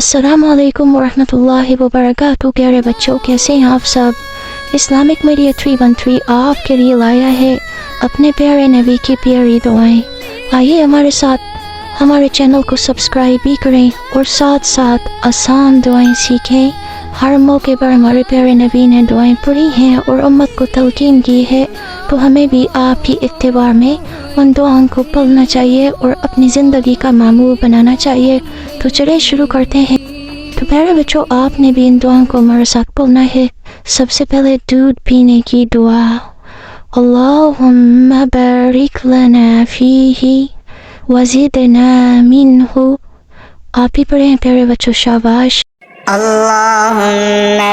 السلام علیکم ورحمۃ اللہ وبرکاتہ۔ پیارے بچوں، کیسے ہیں آپ سب؟ اسلامک میڈیا 313 آپ کے لیے لایا ہے اپنے پیارے نبی کی پیاری دعائیں۔ آئیے ہمارے ساتھ ہمارے چینل کو سبسکرائب بھی کریں اور ساتھ ساتھ آسان دعائیں سیکھیں۔ ہر موقع پر ہمارے پیارے نبی نے دعائیں پڑھی ہیں اور امت کو تلقین کی ہے، تو ہمیں بھی آپ کی اتباع میں ان دعاؤں کو پڑھنا چاہیے اور اپنی زندگی کا معمول بنانا چاہیے۔ تو چلے شروع کرتے ہیں۔ تو پیارے بچوں، آپ نے بھی ان دعاؤں کو ہمارے ساتھ پڑھنا ہے۔ سب سے پہلے دودھ پینے کی دعا، اللہم بارک لنا فیہ وزدنا منہ۔ آپ ہی پڑھیں پیارے بچوں، شاباش۔ اللہم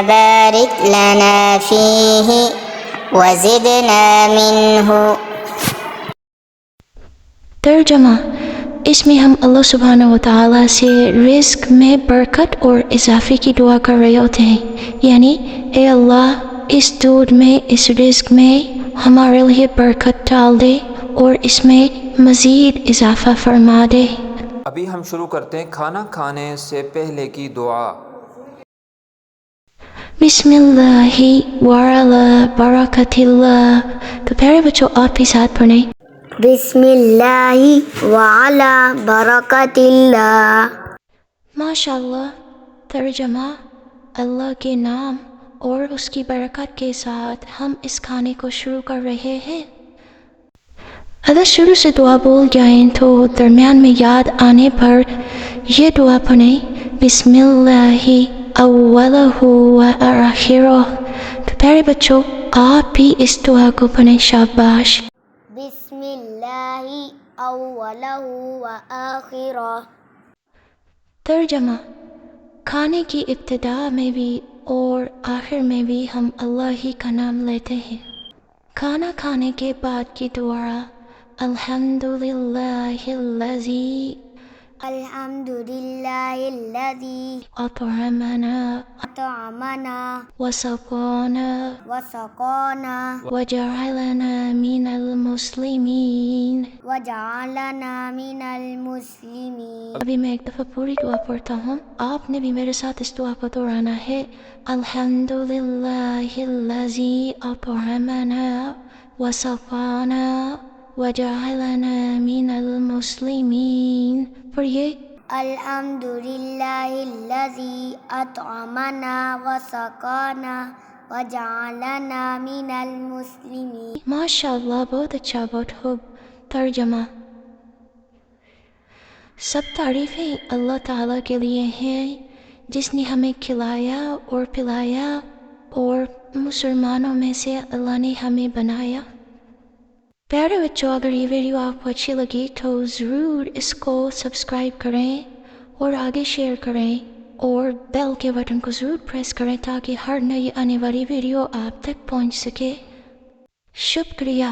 بارک لنا فیہ وزدنا منہ۔ ترجمہ، اس میں ہم اللہ سبحانہ وتعالی سے رزق میں برکت اور اضافے کی دعا کر رہے ہوتے ہیں، یعنی اے اللہ اس دودھ میں، اس رزق میں ہمارے لیے برکت ڈال دے اور اس میں مزید اضافہ فرما دے۔ ابھی ہم شروع کرتے ہیں کھانا کھانے سے پہلے کی دعا۔ بسم اللہ وعلی برکت اللہ۔ تو پیارے بچوں، آپ بھی ساتھ پڑھیں، بسم اللہ وعلی برکت اللہ۔ ماشاء اللہ۔ ترجمہ، اللہ کے نام اور اس کی برکت کے ساتھ ہم اس کھانے کو شروع کر رہے ہیں۔ اگر شروع سے دعا بول جائیں تو درمیان میں یاد آنے پر یہ دعا پڑھیں، بسم اللہ اولہ و آخرہ۔ تو پیارے بچوں، آپ بھی اس دعا کو پڑھیں، شاباش۔ بسم اللہ اولہ و آخرہ۔ ترجمہ، کھانے کی ابتدا میں بھی اور آخر میں بھی ہم اللہ ہی کا نام لیتے ہیں۔ کھانا کھانے کے بعد کی دعا، الحمدللہ الذی الحمدللہ الذی اطعمنا اطعمنا وسقانا وسقانا وجعلنا من المسلمین۔ وجعلنا من المسلمین۔ ابھی میں ایک دفعہ پوری دعا پڑھتا ہوں، آپ نے بھی میرے ساتھ اس دعا کو دہرانا ہے۔ الحمدللہ الذی اطعمنا وسقانا وجعلنا من المسلمین۔ پڑھیے، الحمدللہ الذی اطعمنا وسقانا وجعلنا من المسلمین۔ ماشاء اللہ، بہت اچھا، بہت خوب۔ ترجمہ، سب تعریفیں اللہ تعالیٰ کے لیے ہیں جس نے ہمیں کھلایا اور پلایا اور مسلمانوں میں سے اللہ نے ہمیں بنایا۔ پیارے بچوں، اگر یہ ویڈیو آپ کو اچھی لگی تو ضرور اس کو سبسکرائب کریں اور آگے شیئر کریں اور بیل کے بٹن کو ضرور پریس کریں تاکہ ہر نئی آنے والی ویڈیو آپ تک پہنچ سکے۔ شکریہ۔